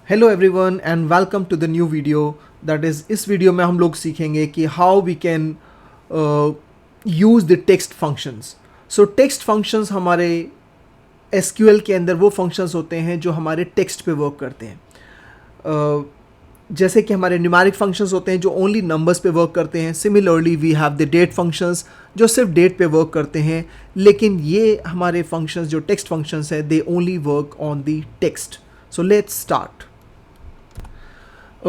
Hello everyone and welcome to the new video. That is इस video में हम लोग सीखेंगे कि how we can use the text functions. So text functions हमारे एसक्यूएल के अंदर वो फंक्शंस होते हैं जो हमारे टेक्स्ट पे वर्क करते हैं। जैसे कि हमारे न्यूमेरिक फंक्शंस होते हैं जो ओनली नंबर्स पे वर्क करते हैं। Similarly we have the date functions जो सिर्फ डेट पे वर्क करते हैं, लेकिन ये हमारे फंक्शंस जो टेक्स्ट फंक्शंस है they only work on the text. So let's start.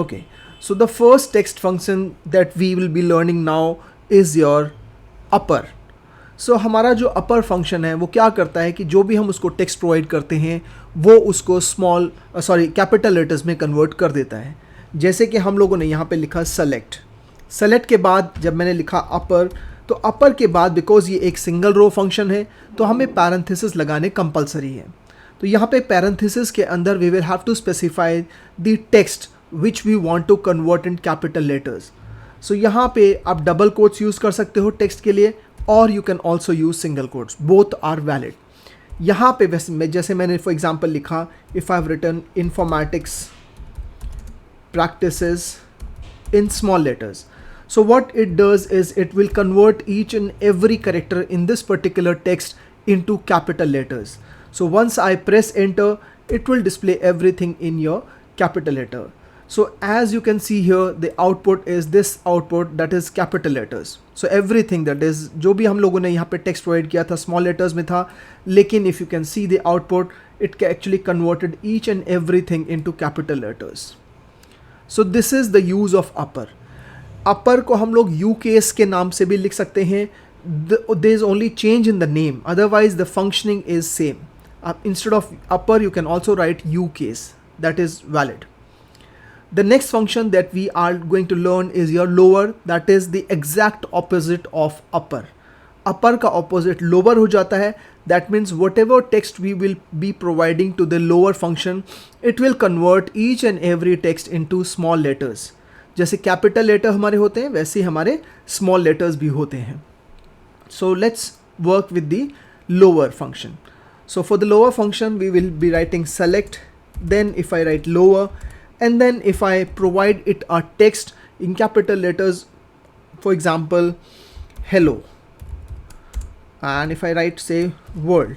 Okay, so the first text function that we will be learning now is your upper. So हमारा जो upper function है वो क्या करता है कि जो भी हम उसको text provide करते हैं वो उसको capital letters में convert कर देता है। जैसे कि हम लोगों ने यहाँ पे लिखा select के बाद जब मैंने लिखा upper, तो upper के बाद बिकॉज ये एक सिंगल रो फंक्शन है तो हमें parenthesis लगाने कंपलसरी है। तो यहाँ पे parenthesis के अंदर we will have to specify the text which we want to convert in capital letters. So यहाँ पे आप डबल कोट्स यूज़ कर सकते हो टेक्स्ट के लिए और you can also use single quotes. Both are valid. यहाँ पे वैसे जैसे मैंने for example लिखा if I've written informatics practices in small letters. So what it does is it will convert each and every character in this particular text into capital letters. So once I press enter, it will display everything in your capital letter. So as you can see here, the output is this output, that is capital letters. So everything that is जो भी हम लोगों ने यहाँ पे text provide किया था small letters में था, लेकिन if you can see the output, it actually converted each and everything into capital letters. So this is the use of upper. Upper को हम लोग U case के नाम से भी लिख सकते हैं. There is only change in the name, otherwise the functioning is same. Instead of upper you can also write U case. That is valid. The next function that we are going to learn is your lower, that is the exact opposite of upper. Upper का opposite lower हो जाता है. That means whatever text we will be providing to the lower function, it will convert each and every text into small letters. जैसे capital letter हमारे होते हैं वैसे हमारे small letters भी होते हैं. So let's work with the lower function. So for the lower function we will be writing select, then if I write lower, and then if I provide it a text in capital letters, for example hello, and if I write say world,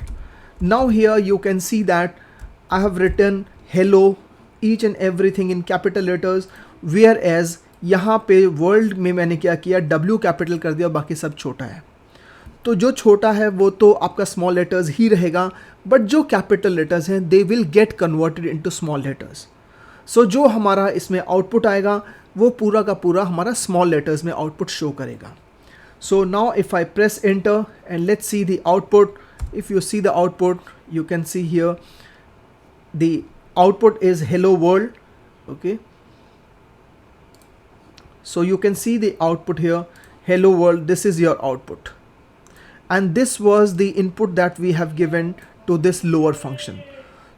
now here you can see that I have written hello each and everything in capital letters, whereas यहाँ पे world में मैंने क्या किया W capital कर दिया, बाकी सब छोटा है। तो जो छोटा है वो तो आपका small letters ही रहेगा, but जो capital letters हैं they will get converted into small letters. सो जो हमारा इसमें आउटपुट आएगा वो पूरा का पूरा हमारा स्मॉल लेटर्स में आउटपुट शो करेगा. So now if I press enter and let's see the output. If you see the output you can see here the output is hello world. Okay, so you can see the output here, hello world, this is your output, and this was the input that we have given to this lower function.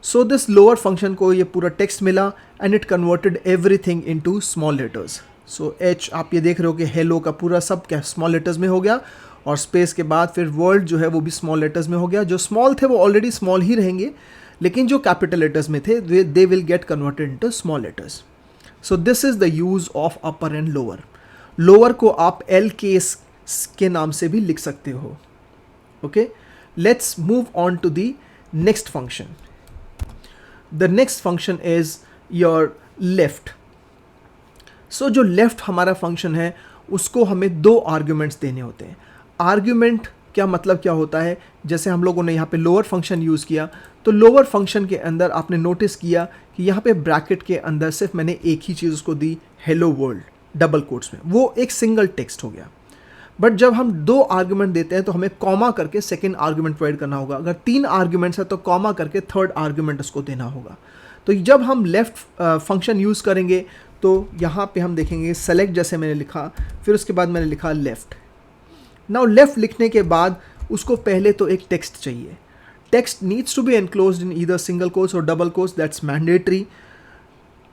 So this lower function को ये पूरा text मिला and it converted everything into small letters. So H आप ये देख रहे हो कि hello का पूरा सब क्या small letters में हो गया, और space के बाद फिर world जो है वो भी small letters में हो गया. जो small थे वो already small ही रहेंगे, लेकिन जो capital letters में थे they will get converted into small letters. So this is the use of upper and lower. Lower को आप L case के नाम से भी लिख सकते हो. Okay, let's move on to the next function. The next function is your left. So जो left हमारा function है उसको हमें दो arguments देने होते हैं. Argument क्या मतलब क्या होता है, जैसे हम लोगों ने यहाँ पे lower function यूज़ किया, तो lower function के अंदर आपने नोटिस किया कि यहाँ पे ब्रैकेट के अंदर सिर्फ मैंने एक ही चीज़ उसको दी hello world डबल कोट्स में, वो एक सिंगल टेक्स्ट हो गया. बट जब हम दो आर्ग्यूमेंट देते हैं तो हमें कॉमा करके सेकंड आर्ग्यूमेंट प्रोवाइड करना होगा. अगर तीन आर्ग्यूमेंट्स है तो कॉमा करके थर्ड आर्ग्यूमेंट उसको देना होगा. तो जब हम लेफ़्ट फंक्शन यूज़ करेंगे तो यहाँ पे हम देखेंगे सेलेक्ट जैसे मैंने लिखा, फिर उसके बाद मैंने लिखा लेफ़्ट. नाउ लेफ़्ट लिखने के बाद उसको पहले तो एक टेक्स्ट चाहिए. Text needs to be enclosed in either single quotes और डबल कोट्स, दैट्स मैंडेटरी.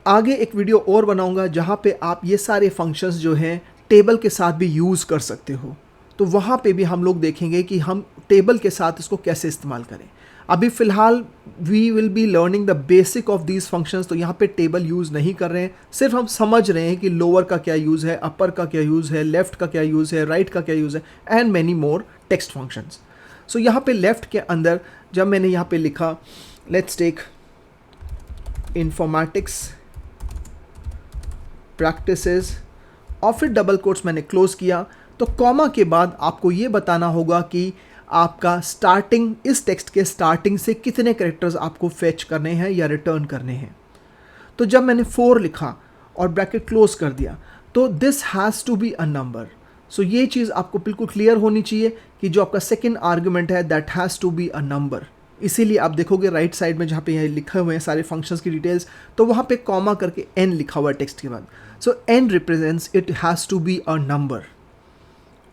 आगे एक वीडियो और बनाऊंगा जहाँ पे आप ये सारे फंक्शंस जो हैं टेबल के साथ भी यूज़ कर सकते हो, तो वहाँ पे भी हम लोग देखेंगे कि हम टेबल के साथ इसको कैसे इस्तेमाल करें. अभी फ़िलहाल we will be learning the basic of these functions, तो यहाँ पे टेबल यूज़ नहीं कर रहे हैं, सिर्फ हम समझ रहे हैं कि लोअर का क्या यूज़ है, अपर का क्या यूज़ है, लेफ्ट का क्या यूज़ है, राइट का क्या यूज़ है, and many more text functions. So यहाँ पे लेफ्ट के अंदर जब मैंने यहाँ पे लिखा लेट्स टेक इंफॉर्मेटिक्स प्रैक्टिसेस और फिर डबल कोट्स मैंने क्लोज किया, तो कॉमा के बाद आपको ये बताना होगा कि आपका स्टार्टिंग, इस टेक्स्ट के स्टार्टिंग से कितने कैरेक्टर्स आपको फेच करने हैं या रिटर्न करने हैं. तो जब मैंने 4 लिखा और ब्रैकेट क्लोज कर दिया, तो this has to be a number. So ये चीज़ आपको बिल्कुल क्लियर होनी चाहिए कि जो आपका सेकेंड आर्ग्यूमेंट है that has to be a number. इसीलिए आप देखोगे राइट साइड में जहाँ पे ये लिखे हुए हैं सारे फंक्शंस की डिटेल्स, तो वहाँ पे कॉमा करके n लिखा हुआ है टेक्स्ट के बाद. So n represents it has to be a number.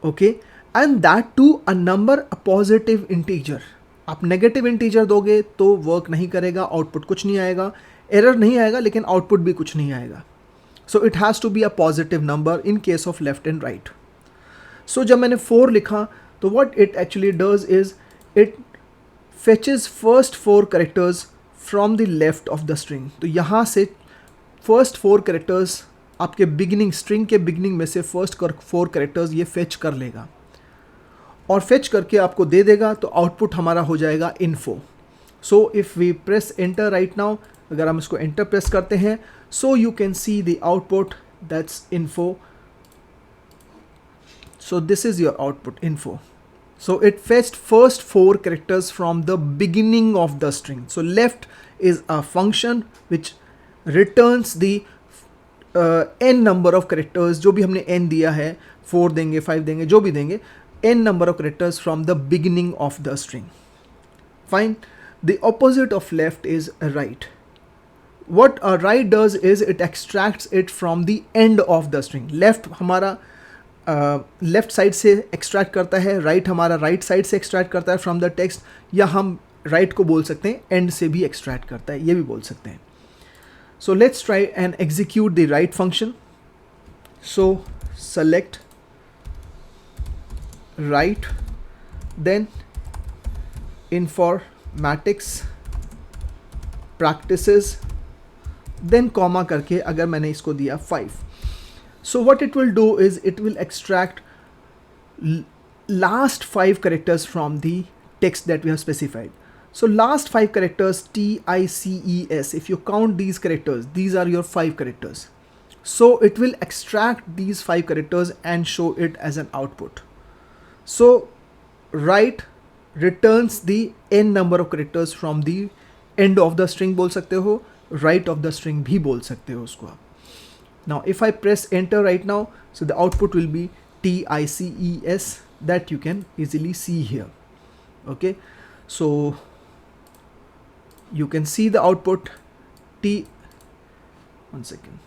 Okay, and that to a number, a positive integer. आप नेगेटिव इंटीजर दोगे तो वर्क नहीं करेगा, आउटपुट कुछ नहीं आएगा, एरर नहीं आएगा लेकिन आउटपुट भी कुछ नहीं आएगा. So it has to be a positive number in case of left and right. So जब मैंने 4 लिखा तो what it actually does is it fetches first 4 characters from the left of the string. तो यहाँ से फर्स्ट 4 कैरेक्टर्स आपके beginning, string के beginning में से फर्स्ट 4 कैरेक्टर्स ये फेच कर लेगा और फेच करके आपको दे देगा. तो आउटपुट हमारा हो जाएगा info. So if we press enter right now, अगर हम इसको एंटर प्रेस करते हैं, so you can see the output that's info. So this is your output info. So it fetched first 4 characters from the beginning of the string. So left is a function which returns the n number of characters, जो भी हमने n दिया है, 4 देंगे, 5 देंगे, जो भी देंगे, n number of characters from the beginning of the string. Fine. The opposite of left is right. What a right does is it extracts it from the end of the string. Left हमारा left side से extract करता है, right हमारा right side से extract करता है from the text, या हम राइट को बोल सकते हैं एंड से भी एक्सट्रैक्ट करता है, ये भी बोल सकते हैं. So let's try and execute the right function. So select right, then informatics practices, then comma करके अगर मैंने इसको दिया 5. So what it will do is it will extract last 5 characters from the text that we have specified. So last 5 characters, TICES, if you count these characters, these are your 5 characters. So it will extract these 5 characters and show it as an output. So right returns the n number of characters from the end of the string बोल सकते हो, right of the string भी बोल सकते हो उसको आप. Now if I press enter right now, so the output will be TICES, that you can easily see here. Okay, so you can see the output one second,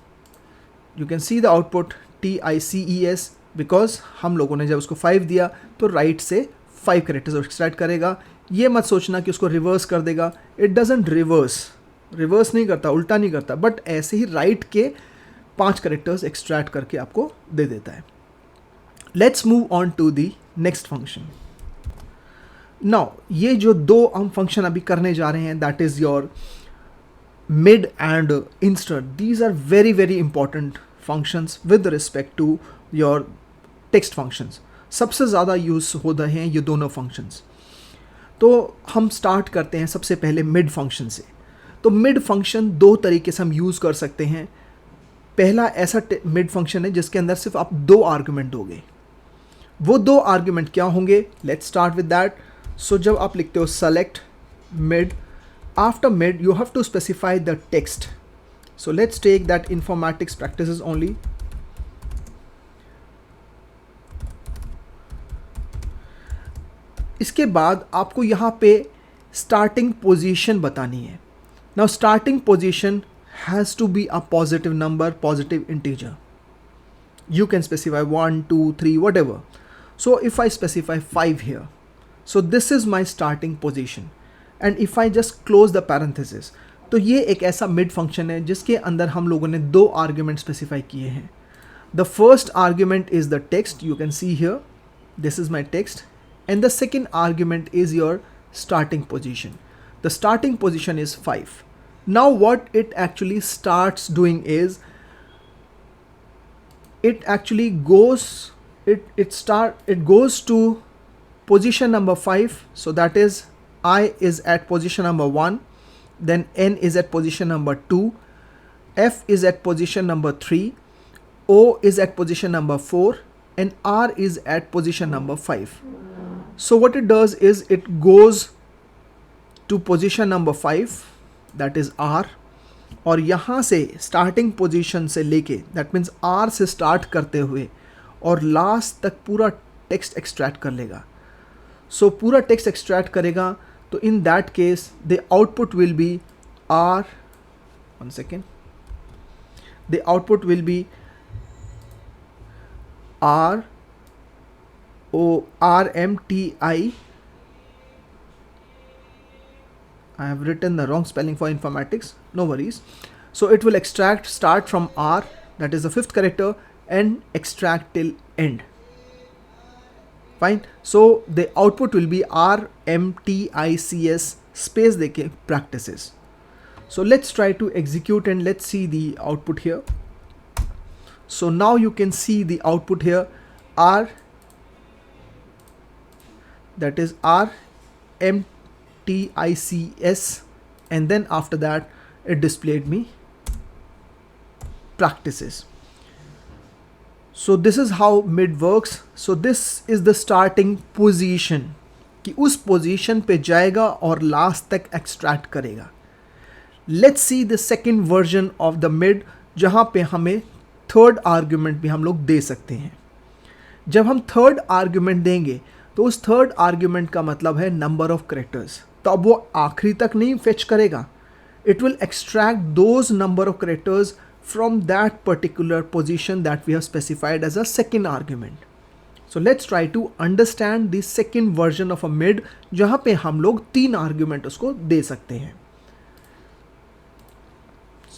you can see the output TICES because हम लोगों ने जब उसको 5 दिया तो right से 5 characters extract करेगा. ये मत सोचना कि उसको रिवर्स कर देगा, इट डजेंट रिवर्स नहीं करता, उल्टा नहीं करता, बट ऐसे ही राइट के 5 कैरेक्टर्स एक्सट्रैक्ट करके आपको दे देता है. Let's move on to the next function. Now ये जो 2 हम फंक्शन अभी करने जा रहे हैं, that is your mid and insert. These are very very important functions with respect to your text functions. सबसे ज़्यादा यूज होते हैं ये दोनों फंक्शंस. तो हम स्टार्ट करते हैं सबसे पहले मिड फंक्शन से. तो मिड फंक्शन 2 तरीके से हम यूज़ कर सकते हैं. पहला ऐसा मिड फंक्शन है जिसके अंदर सिर्फ आप 2 आर्ग्यूमेंट दोगे. वो 2 आर्ग्यूमेंट क्या होंगे, let's start with that. So जब आप लिखते हो select mid, after mid you have to specify the text. So let's take that informatics practices only. इसके बाद आपको यहाँ पे स्टार्टिंग पोजीशन बतानी है. Now starting position has to be a positive number, positive integer. You can specify 1, 2, 3, whatever. So if I specify 5 here, so this is my starting position. And if I just close the parenthesis, तो ये एक ऐसा mid function है जिसके अंदर हम लोगों ने 2 arguments specify किए हैं. The first argument is the text, you can see here, this is my text, and the second argument is your starting position. The starting position is 5. Now what it actually starts doing is it actually goes it goes to position number 5. So that is I is at position number 1, then N is at position number 2, F is at position number 3, O is at position number 4, and R is at position number 5. So what it does is it goes to position number 5, that is R, और यहाँ से starting position से लेके that means R से start करते हुए और last तक पूरा टेक्स्ट एक्सट्रैक्ट कर लेगा. सो पूरा टेक्स्ट एक्सट्रैक्ट करेगा तो इन that case the output will B R, one second, the output will B RMTI. I have written the wrong spelling for informatics, no worries. So it will start from R, that is the 5th character, and extract till end. Fine. So the output will be RMTICS space deke practices. So let's try to execute and let's see the output here. So now you can see the output here, R, that is RMTICS, and then after that it displayed me practices. So this is how mid works. So this is the starting position कि उस position पे जाएगा और last तक extract करेगा. Let's see the second version of the mid जहाँ पे हमें थर्ड आर्ग्यूमेंट भी हम लोग दे सकते हैं. जब हम थर्ड आर्ग्यूमेंट देंगे तो उस थर्ड आर्ग्यूमेंट का मतलब है नंबर ऑफ करेक्टर्स. तो अब वो आखिरी तक नहीं फेच करेगा, it will extract those number of characters from that particular position that we have specified as a second argument. So let's try to understand the second version of a mid जहाँ पे हम लोग 3 argument उसको दे सकते हैं.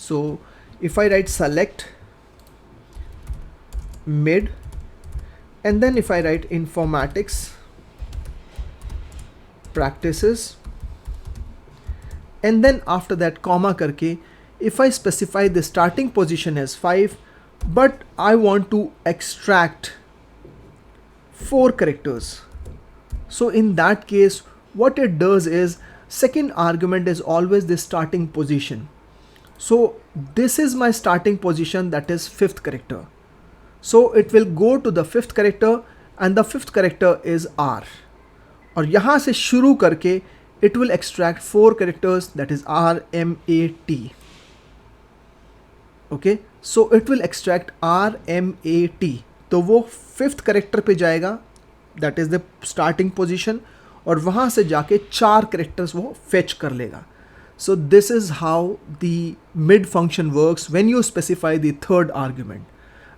सो if I write select mid and then if I write informatics practices and then after that comma karke, if I specify the starting position as 5 but I want to extract 4 characters, so in that case what it does is second argument is always the starting position. So this is my starting position, that is 5th character. So it will go to the 5th character and the 5th character is R. और यहाँ से शुरू करके it will extract 4 characters, that is RMAT. Okay, so it will extract RMAT. तो वो 5th character पे जाएगा, that is the starting position, और वहाँ से जाके 4 characters वो fetch कर लेगा. So this is how the mid function works when you specify the third argument.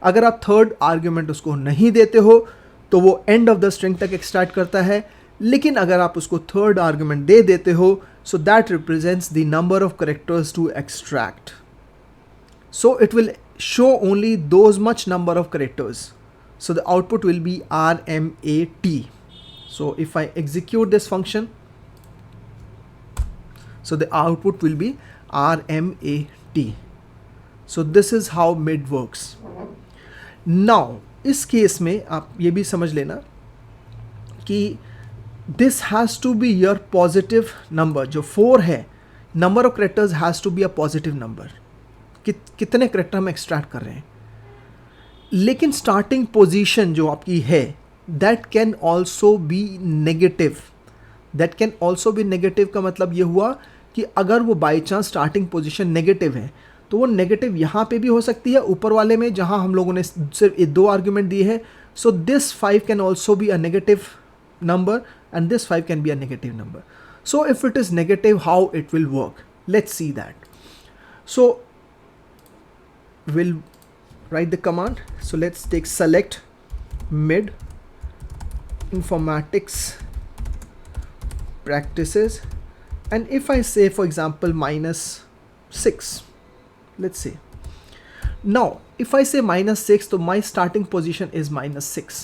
अगर आप थर्ड आर्ग्यूमेंट उसको नहीं देते हो तो वो एंड ऑफ द स्ट्रिंग तक एक्सट्रैक्ट करता है, लेकिन अगर आप उसको थर्ड आर्ग्यूमेंट दे देते हो so that represents the number of characters to extract. So it will show only those much number of characters. So the output will be RMAT. So if I execute this function, so the output will be RMAT. So this is how mid works. Now इस case में आप ये भी समझ लेना कि this has to be your positive number. जो 4 है, number of characters has to be a positive number. कितने करेक्टर हम एक्सट्रैक्ट कर रहे हैं, लेकिन स्टार्टिंग पोजीशन जो आपकी है that can also be negative. That can also भी नेगेटिव का मतलब ये हुआ कि अगर वो by chance starting position negative है तो वो नेगेटिव यहाँ पे भी हो सकती है ऊपर वाले में जहाँ हम लोगों ने सिर्फ 2 आर्ग्यूमेंट दिए हैं. So this 5 can also be a negative number and this 5 can be a negative number. So if it is negative how it will work, let's see that. So will write the command. So let's take select mid informatics practices, and if I say for example -6, let's say now if I say -6 so my starting position is -6,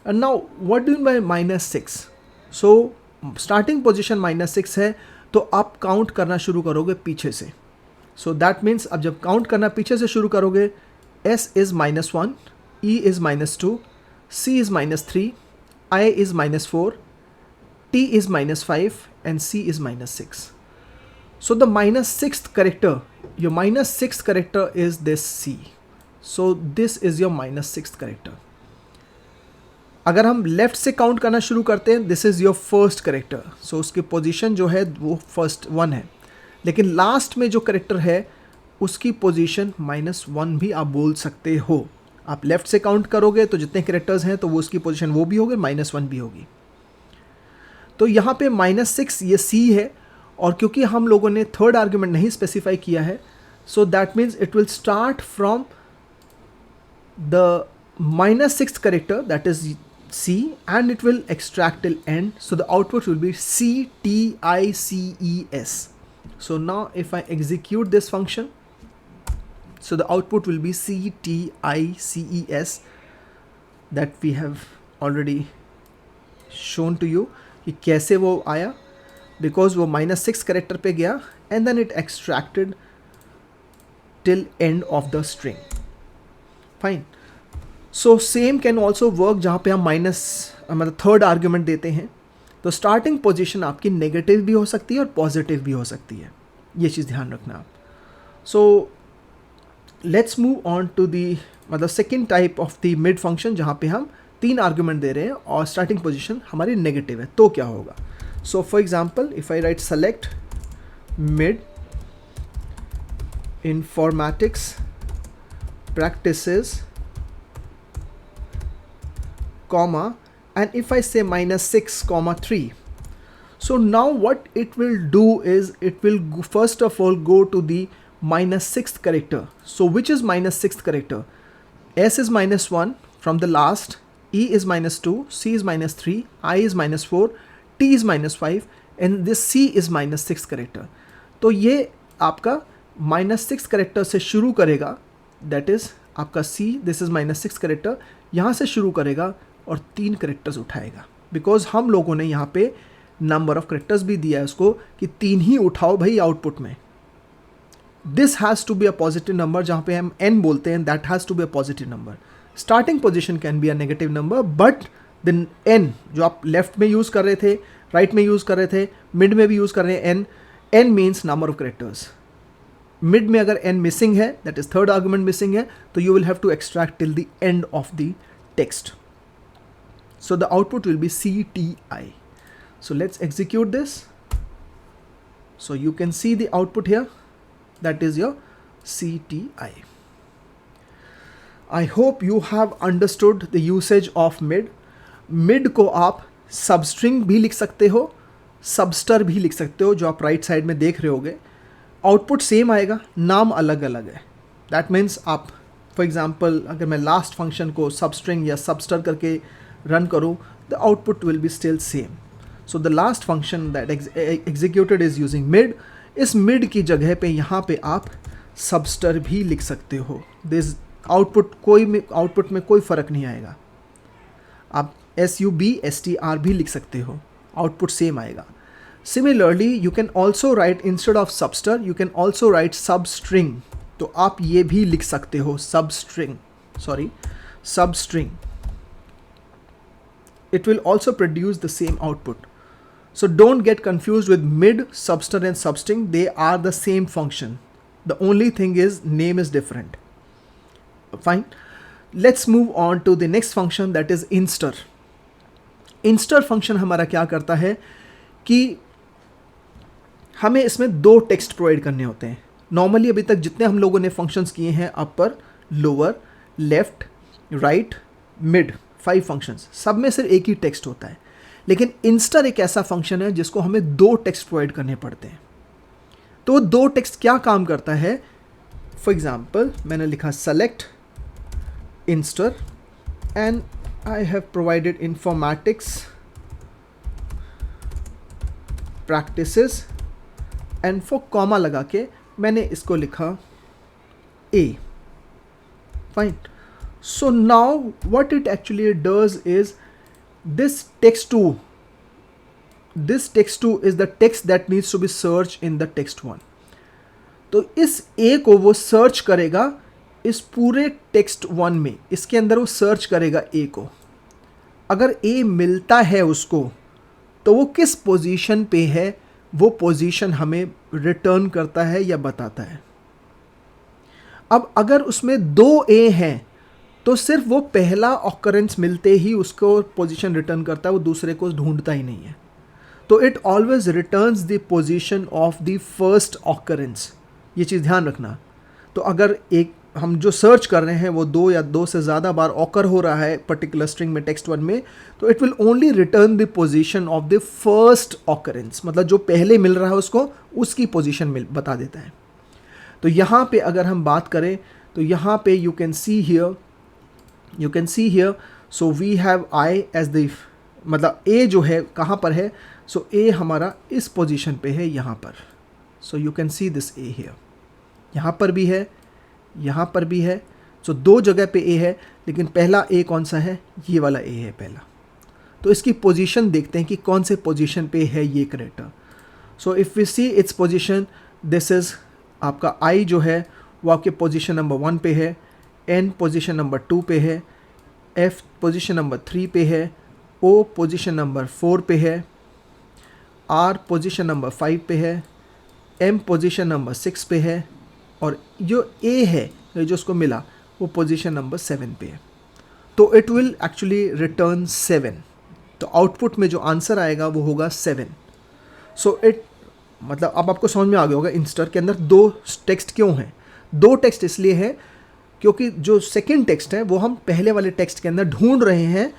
and now what do you mean by -6? So starting position -6 है तो आप count करना शुरू करोगे पीछे से. So that means अब जब काउंट करना पीछे से शुरू करोगे, S is -1, E is -2, C is -3, I is -4, T is -5 and C is -6. So the -6th character, your -6th character is this C. So this is your -6th character. अगर हम left से count करना शुरू करते हैं, this is your first character. So उसकी position जो है वो फर्स्ट 1 है, लेकिन लास्ट में जो करेक्टर है उसकी पोजीशन -1 भी आप बोल सकते हो. आप लेफ्ट से काउंट करोगे तो जितने करेक्टर्स हैं तो वो उसकी पोजीशन वो भी होगी, -1 भी होगी. तो यहाँ पे -6 ये C है, और क्योंकि हम लोगों ने थर्ड आर्ग्यूमेंट नहीं स्पेसिफाई किया है, so that means it will start from the -6th character, that is C, and it will extract till end. So the output will be CTICES. So now if I execute this function, so the output will be CTICES, that we have already shown to you कि कैसे वो आया, because वो -6 character पे गया and then it extracted till end of the string. Fine. So same can also work जहाँ पे हम मतलब थर्ड आर्ग्यूमेंट देते हैं. तो स्टार्टिंग पोजीशन आपकी नेगेटिव भी हो सकती है और पॉजिटिव भी हो सकती है, ये चीज़ ध्यान रखना आप. So let's move on to the मतलब second type of the mid function, जहाँ पे हम 3 आर्ग्यूमेंट दे रहे हैं और स्टार्टिंग पोजीशन हमारी नेगेटिव है. तो क्या होगा? So for example if I write select mid informatics practices comma, and if I say -6 comma 3, so now what it will do is it will first of all go to the -6th character. So which is -6th character? S is -1 from the last, E is -2, C is -3, I is -4, T is -5 and this C is -6th character. तो ये आपका -6 character से शुरू करेगा, that is आपका C, this is -6 character, यहाँ से शुरू करेगा और 3 करेक्टर्स उठाएगा, बिकॉज हम लोगों ने यहाँ पे नंबर ऑफ करेक्टर्स भी दिया है उसको कि 3 ही उठाओ भाई आउटपुट में. This has to be a positive number, जहाँ पे हम n बोलते हैं, that has to be a positive number. Starting position can be a negative number, but the n जो आप लेफ्ट में यूज़ कर रहे थे, राइट में यूज़ कर रहे थे, मिड में भी यूज़ कर रहे हैं, n means number of characters. Mid में अगर n मिसिंग है, that is third argument missing है, तो you will have to extract till the end of the text. So the output will be CTI. So let's execute this. So you can see the output here, that is your CTI. I hope you have understood the usage of mid. Mid को आप substring भी लिख सकते हो, subster भी लिख सकते हो, जो आप राइट साइड में देख रहे होगे. आउटपुट सेम आएगा, नाम अलग अलग है. दैट मीन्स आप फॉर एग्जाम्पल अगर मैं लास्ट फंक्शन को सबस्ट्रिंग या सबस्टर करके रन करूँ, the output will be still same. So the last function that executed is using mid. इस मिड की जगह पे यहाँ पे आप सबस्टर भी लिख सकते हो. दिस आउटपुट में कोई फ़र्क नहीं आएगा. आप SUBSTR भी लिख सकते हो, आउटपुट सेम आएगा. Similarly, you can also write instead of subster, you can also write substring. तो आप ये भी लिख सकते हो substring. It will also produce the same output. So don't get confused with mid, subster and substring. They are the same function. The only thing is name is different. Fine. Let's move on to the next function, that is inster. Inster function हमारा क्या करता है कि हमें इसमें 2 text provide करने होते हैं. नॉर्मली अभी तक जितने हम लोगों ने फंक्शंस किए हैं, upper, lower, left, right, mid, 5 functions, सब में सिर्फ एक ही टेक्स्ट होता है. लेकिन इंस्टर एक ऐसा फंक्शन है जिसको हमें 2 टेक्स्ट प्रोवाइड करने पड़ते हैं. तो 2 टेक्स्ट क्या काम करता है? फॉर एग्जाम्पल मैंने लिखा select instr and I have provided informatics practices and for comma लगा के मैंने इसको लिखा A. Fine. So now what it actually does is this text 2 this text2 is the text that needs to be search in the text1। तो इस ए को वो search करेगा इस पूरे text1 में, इसके अंदर वो सर्च करेगा ए को। अगर ए मिलता है उसको तो वो किस पोजीशन पे है, वो पोजीशन हमें रिटर्न करता है या बताता है। अब अगर उसमें दो ए हैं तो सिर्फ वो पहला ऑकरेंस मिलते ही उसको पोजीशन रिटर्न करता है, वो दूसरे को ढूंढता ही नहीं है। तो it always returns the position of the first occurrence, ये चीज़ ध्यान रखना। तो अगर एक हम जो सर्च कर रहे हैं वो दो या दो से ज़्यादा बार ऑकर हो रहा है पर्टिकुलर स्ट्रिंग में text1 में, तो it will only return the position of the first occurrence, मतलब जो पहले मिल रहा है उसको उसकी पोजीशन बता देता है। तो यहाँ पे अगर हम बात करें तो यहाँ पे you can see here so we have I as the, मतलब ए जो है कहाँ पर है, सो ए हमारा इस पोजीशन पे है यहाँ पर। सो you can see this A here, यहाँ पर भी है, यहाँ पर भी है। सो दो जगह पे ए है, लेकिन पहला ए कौन सा है, ये वाला ए है पहला। तो इसकी पोजीशन देखते हैं कि कौन से पोजीशन पे है ये character. So if we see its position, this is आपका आई जो है वो आपके पोजीशन नंबर 1 पे है, एन पोजीशन नंबर 2 पे है, एफ पोजीशन नंबर 3 पे है, ओ पोजीशन नंबर 4 पे है, आर पोजीशन नंबर 5 पे है, एम पोजीशन नंबर 6 पे है, और जो ए है जो उसको मिला वो पोजीशन नंबर 7 पे है। तो इट विल एक्चुअली रिटर्न 7। तो आउटपुट में जो आंसर आएगा वो होगा 7। सो इट मतलब अब आपको समझ में आ गया होगा इंस्टर के अंदर दो टेक्स्ट क्यों हैं। दो टेक्स्ट इसलिए है क्योंकि जो सेकंड टेक्स्ट है वो हम पहले वाले टेक्स्ट के अंदर ढूंढ रहे हैं,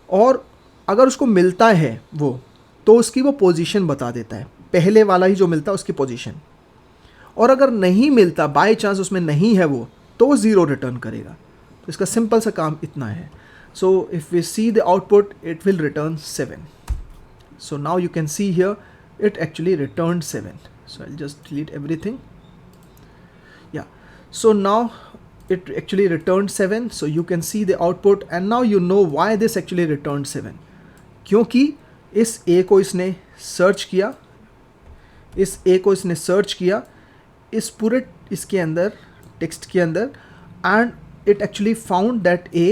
और अगर उसको मिलता है वो तो उसकी वो पोजीशन बता देता है, पहले वाला ही जो मिलता है उसकी पोजीशन। और अगर नहीं मिलता, बाय चांस उसमें नहीं है वो, तो वो 0 रिटर्न करेगा। तो इसका सिंपल सा काम इतना है। So if we see the output it will return 7। So now you can see here it actually returned 7. So I'll just delete everything. Yeah, so now it actually returned 7. So you can see the output, and now you know why this actually returned 7. क्योंकि इस A को इसने search किया, इस A को इसने search किया इस पूरे इसके अंदर टेक्स्ट के अंदर, and it actually found that A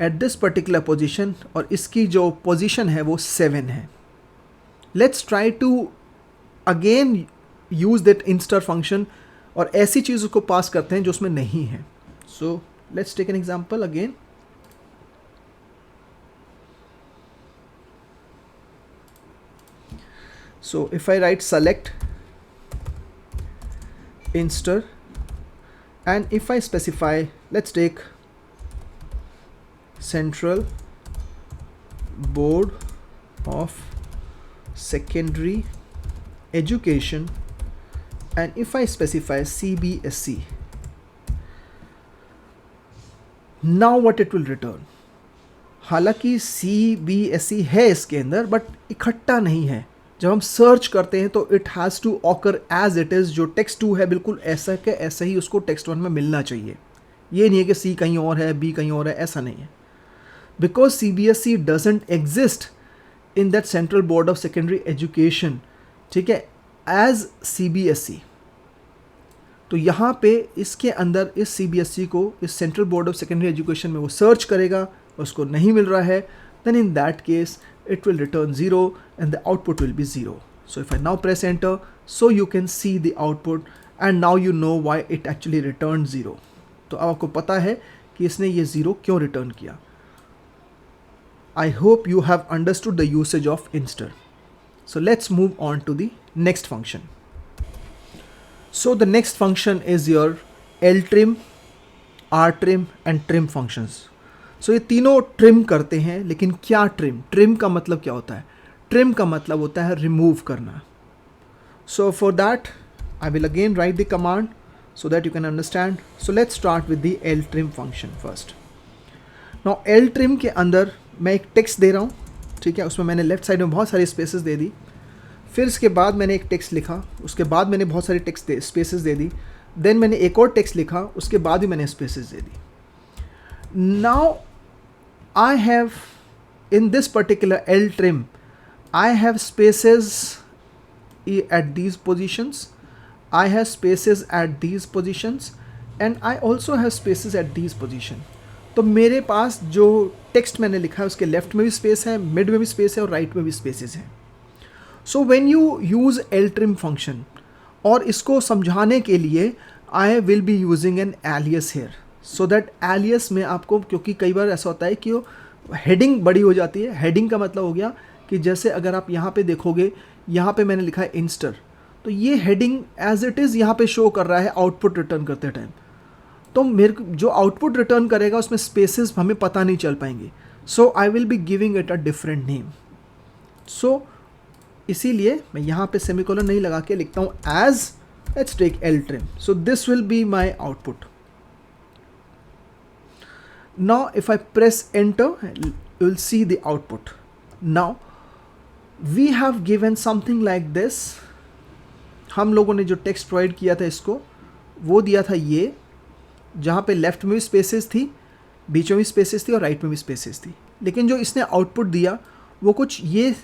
at this particular position, और इसकी जो पोजीशन है वो 7 है। Let's try to again use that instr function, और ऐसी चीज़ को पास करते हैं जो उसमें नहीं है। So let's take an example again. So if I write select instr and if I specify, let's take Central Board of Secondary Education, and if I specify CBSE, now what it will return, हालांकि CBSE है इसके अंदर but इकट्ठा नहीं है। जब हम search करते हैं तो it has to occur as it is, जो text2 है बिल्कुल ऐसा के ऐसा ही उसको text1 में मिलना चाहिए। ये नहीं है कि C कहीं और है, B कहीं और है, ऐसा नहीं है। Because CBSE doesn't exist in that central board of secondary education, ठीक है, एज CBSE। तो यहाँ पे इसके अंदर इस CBSE को इस central board of secondary education में वो सर्च करेगा, उसको नहीं मिल रहा है, then in that case it will return 0 and the output will be 0. So if I now press enter, so you can see the output, and now you know why it actually returned 0. तो अब आपको पता है कि इसने ये 0 क्यों return किया। I hope you have understood the usage of inster. So let's move on to the next function. So the next function is your ltrim, rtrim and trim functions. सो ये तीनों ट्रिम करते हैं, लेकिन क्या ट्रिम? ट्रिम का मतलब क्या होता है? ट्रिम का मतलब होता है रिमूव करना। So for that I will again right the command so that you can understand. So let's start with the ltrim function first. Now ltrim के अंदर मैं एक टेक्स्ट दे रहा हूँ, ठीक है, उसमें मैंने लेफ्ट साइड में बहुत सारी स्पेसेस दे दी, फिर इसके बाद मैंने एक टेक्स्ट लिखा, उसके बाद मैंने बहुत सारी स्पेसेस दे दी, देन मैंने एक और टेक्स्ट लिखा, उसके बाद भी मैंने spaces they the. Now I have in this particular ltrim, I have spaces at these positions, I have spaces at these positions, and I also have spaces at these position. तो मेरे पास जो text मैंने लिखा है उसके left में भी space है, मिड में भी स्पेस है और राइट में भी स्पेसेस हैं. So when you use ltrim function, और इसको समझाने के लिए I will be using an alias here, so that alias में आपको, क्योंकि कई बार ऐसा होता है कि वो हेडिंग बड़ी हो जाती है. हेडिंग का मतलब हो गया कि जैसे अगर आप यहाँ पे देखोगे, यहाँ पे मैंने लिखा है इंस्टर, तो ये हेडिंग एज इट इज़ यहाँ पे शो कर रहा है आउटपुट रिटर्न करते टाइम. तो मेरे को जो आउटपुट रिटर्न करेगा उसमें स्पेसेस हमें पता नहीं चल पाएंगे. So I will be giving it a different name. So इसीलिए मैं यहाँ पे सेमीकोलन नहीं लगा के लिखता हूँ as, let's take ltrim. So this will be my output. Now if I press enter, you will see the output. Now we have given something like this. हम लोगों ने जो टेक्स्ट प्रोवाइड किया था इसको, वो दिया था ये, जहाँ पे लेफ्ट में भी स्पेसेस थी, बीच में भी स्पेसेस थी और राइट में भी स्पेसेस थी. लेकिन जो इसने आउटपुट दिया वो कुछ ये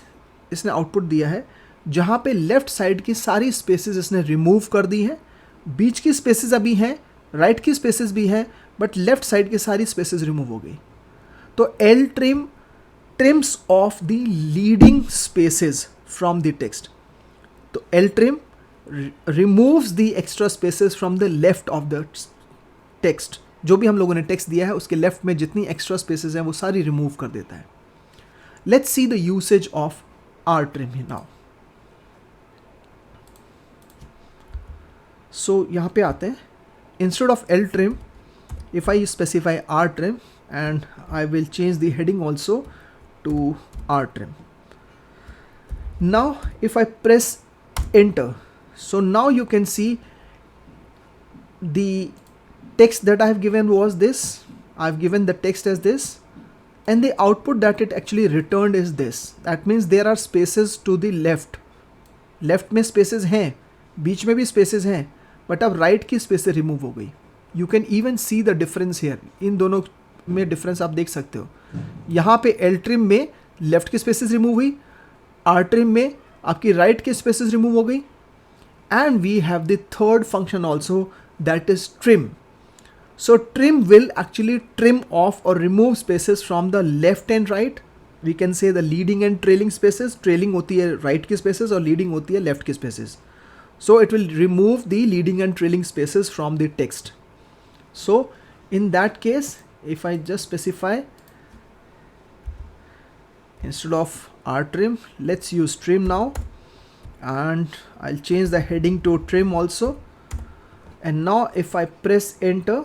इसने आउटपुट दिया है, जहाँ पे लेफ़्ट साइड की सारी स्पेसेस इसने रिमूव कर दी हैं, बीच की स्पेसेस अभी हैं, राइट की स्पेसेस भी हैं, बट लेफ़्ट साइड की सारी स्पेसेस रिमूव हो गई. तो ltrim TRIMS of the leading spaces from the text. तो ltrim removes the extra spaces from the left of the text. जो भी हम लोगों ने टेक्स्ट दिया है उसके लेफ्ट में जितनी एक्स्ट्रा स्पेसेस हैं वो सारी रिमूव कर देता है. Let's see the usage of rtrim now. So यहाँ पे आते हैं. Instead of ltrim, if I specify rtrim and I will change the heading also to rtrim. Now if I press enter, so now you can see the text that I have given was this. I've given the text as this, and the output that it actually returned is this. That means there are spaces to the left. Left में spaces हैं, बीच में भी spaces हैं, but अब right की spaces remove हो गई. You can even see the difference here. इन दोनों में डिफरेंस आप देख सकते हो. यहाँ पे ltrim में लेफ्ट की स्पेसेस रिमूव हुई, rtrim में आपकी राइट की स्पेसेस रिमूव हो गई. And we have the third function also, that is trim. So trim will actually trim off or remove spaces from the left and right. We can say the leading and trailing spaces. Trailing होती है right की spaces और leading होती है left की spaces. So it will remove the leading and trailing spaces from the text. So in that case, if I just specify instead of rtrim, let's use trim now, and I'll change the heading to trim also. And now if I press enter,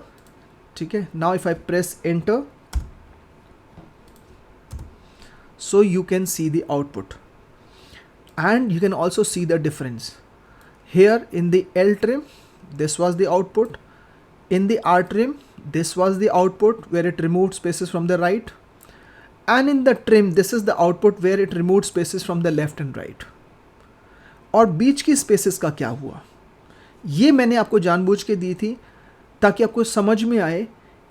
ठीक है, now if I press enter, so you can see the output and you can also see the difference. Here in the ltrim, this was the output. In the rtrim, this was the output where it removed spaces from the right, and in the trim, this is the output where it removed spaces from the left and right. और बीच की spaces का क्या हुआ, ये मैंने आपको जानबूझ के दी थी ताकि आपको समझ में आए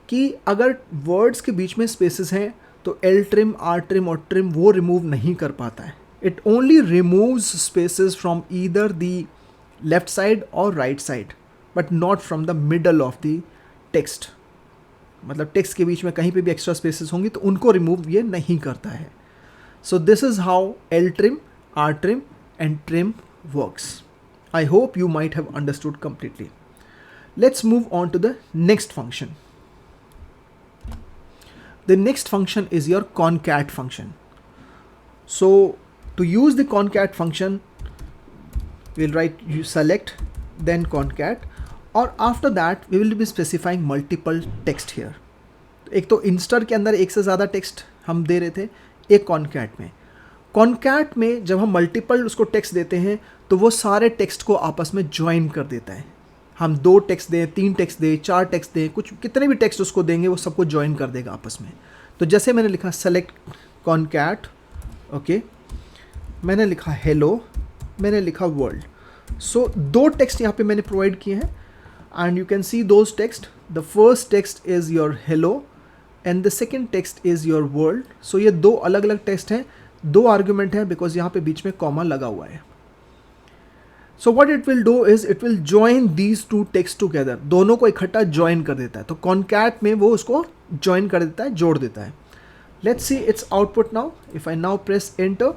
कि अगर वर्ड्स के बीच में स्पेसेस हैं तो ltrim, rtrim और trim वो रिमूव नहीं कर पाता है. It only removes spaces from either the left side और right side, but not from the middle of the text. मतलब टेक्स्ट के बीच में कहीं पे भी एक्स्ट्रा स्पेसेस होंगी तो उनको रिमूव ये नहीं करता है. So this is how ltrim, rtrim and trim works. I hope you might have understood completely. Let's move on to the next function. The next function is your concat function. So to use the concat function, we'll write you select then concat, or after that we will be specifying multiple text here. एक तो इंस्टर के अंदर एक से ज़्यादा text हम दे रहे थे, एक concat में. कॉनकैट में जब हम मल्टीपल उसको टेक्स्ट देते हैं तो वो सारे टेक्स्ट को आपस में ज्वाइन कर देता है. हम 2 टेक्स्ट दें, 3 टेक्स्ट दें, 4 टेक्स्ट दें, कुछ कितने भी टेक्स्ट उसको देंगे वो सबको ज्वाइन कर देगा आपस में. तो जैसे मैंने लिखा सेलेक्ट कॉनकैट, ओके, मैंने लिखा हेलो, मैंने लिखा वर्ल्ड. सो 2 टेक्स्ट यहाँ पे मैंने प्रोवाइड किए हैं and you can see those text. The first text is your hello and the second text is your world. So ये 2 अलग अलग टेक्स्ट हैं दो आर्ग्यूमेंट है बिकॉज यहाँ पे बीच में कॉमा लगा हुआ है. सो what it will do is it will join these two text together, दोनों को इकट्ठा ज्वाइन कर देता है. तो कॉन्कैट में वो उसको ज्वाइन कर देता है, जोड़ देता है. Let's see it's output now. If I now press enter,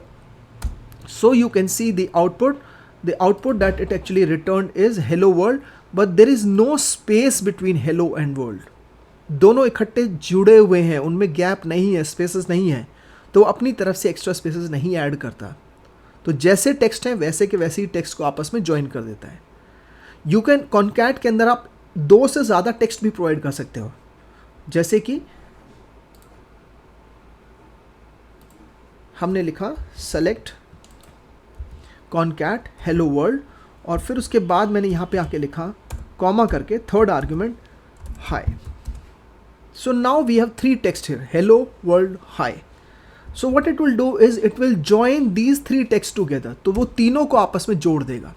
so you can see the output that it actually returned is hello world, but there is no space between hello and world. दोनों इकट्ठे जुड़े हुए हैं, उनमें gap नहीं है, spaces नहीं है, तो अपनी तरफ से एक्स्ट्रा स्पेसेस नहीं ऐड करता. तो जैसे टेक्स्ट है वैसे के वैसे ही टेक्स्ट को आपस में ज्वाइन कर देता है. यू कैन कॉन्कैट के अंदर आप दो से ज़्यादा टेक्स्ट भी प्रोवाइड कर सकते हो. जैसे कि हमने लिखा सेलेक्ट कॉन्कैट हेलो वर्ल्ड, और फिर उसके बाद मैंने यहाँ पे आके लिखा कॉमा करके third argument hi. So now we have three text here, hello world hi. So what it will do is it will join these three text together, तो वो तीनों को आपस में जोड़ देगा.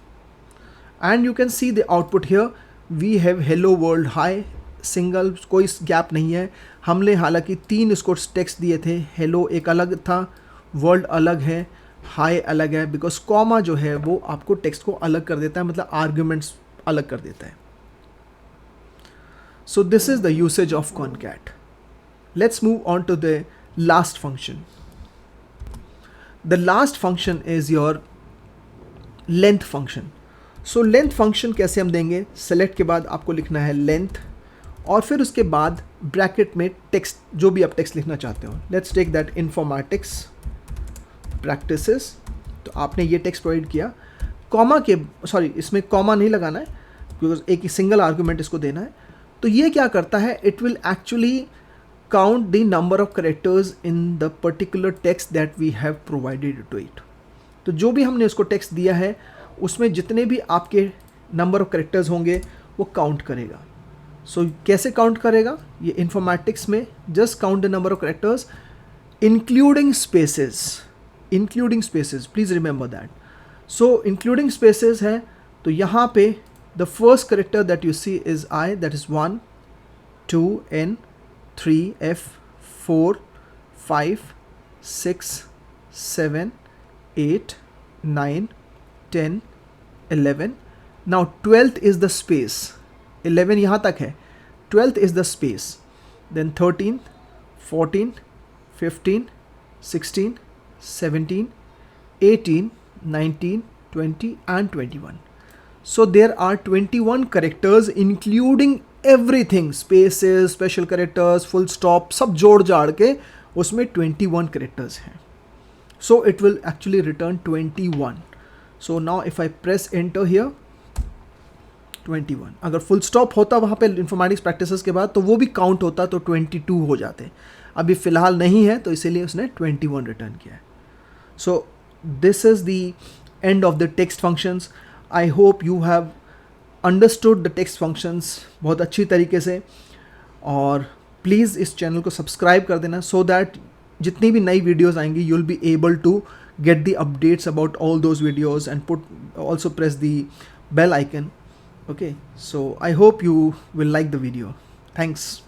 And you can see the output here, we have hello world hi, single, कोई gap नहीं है. हमने हालांकि तीन इसको टेक्स्ट दिए थे, हेलो एक अलग था, वर्ल्ड अलग है, हाई अलग है, बिकॉज कॉमा जो है वो आपको टेक्स्ट को अलग कर देता है, मतलब आर्ग्यूमेंट्स अलग कर देता है. So this is the usage of concat. Let's move on to the last function. The last function is your length function. So length function कैसे हम देंगे, सेलेक्ट के बाद आपको लिखना है लेंथ, और फिर उसके बाद ब्रैकेट में टेक्स्ट, जो भी आप टेक्स्ट लिखना चाहते हो. Let's take that informatics practices. तो आपने ये टेक्स्ट प्रोवाइड किया, कॉमा के सॉरी इसमें कॉमा नहीं लगाना है बिकॉज एक ही सिंगल आर्गूमेंट इसको देना है. तो ये क्या करता है, it will actually count the number of characters in the particular text that we have provided to it. तो जो भी हमने उसको टेक्स्ट दिया है उसमें जितने भी आपके नंबर ऑफ करेक्टर्स होंगे वो काउंट करेगा. सो कैसे काउंट करेगा, ये इन्फॉर्मेटिक्स में just count the number of characters including spaces, please remember that. So including spaces है, तो यहाँ पे the first character that you see is I, that is 1 2 N 3 F 4 5 6 7 8 9 10 11. Now 12th is the space, 11 यहाँ तक है, 12th is the space, then 13th, 14th, 15th, 16th, 17th, 18th, 19th, 20 and 21. So there are 21 characters including everything, spaces, special characters, full stop, सब जोड़ जाड़ के उसमें 21 characters हैं. So it will actually return 21. So now if I press enter here, 21. अगर full stop होता वहाँ पे इन्फॉर्मेटिक्स प्रैक्टिसेस के बाद तो वो भी काउंट होता, तो 22 हो जाते. अभी फ़िलहाल नहीं है तो इसीलिए उसने 21 रिटर्न किया है. So this is the end of the text functions. I hope you have understood the text functions बहुत अच्छी तरीके से, और प्लीज़ इस चैनल को सब्सक्राइब कर देना सो दैट जितनी भी नई वीडियोज़ आएंगी you will be able to get the updates about all those videos, and also press the bell icon. Okay, so I hope you will like the video. Thanks.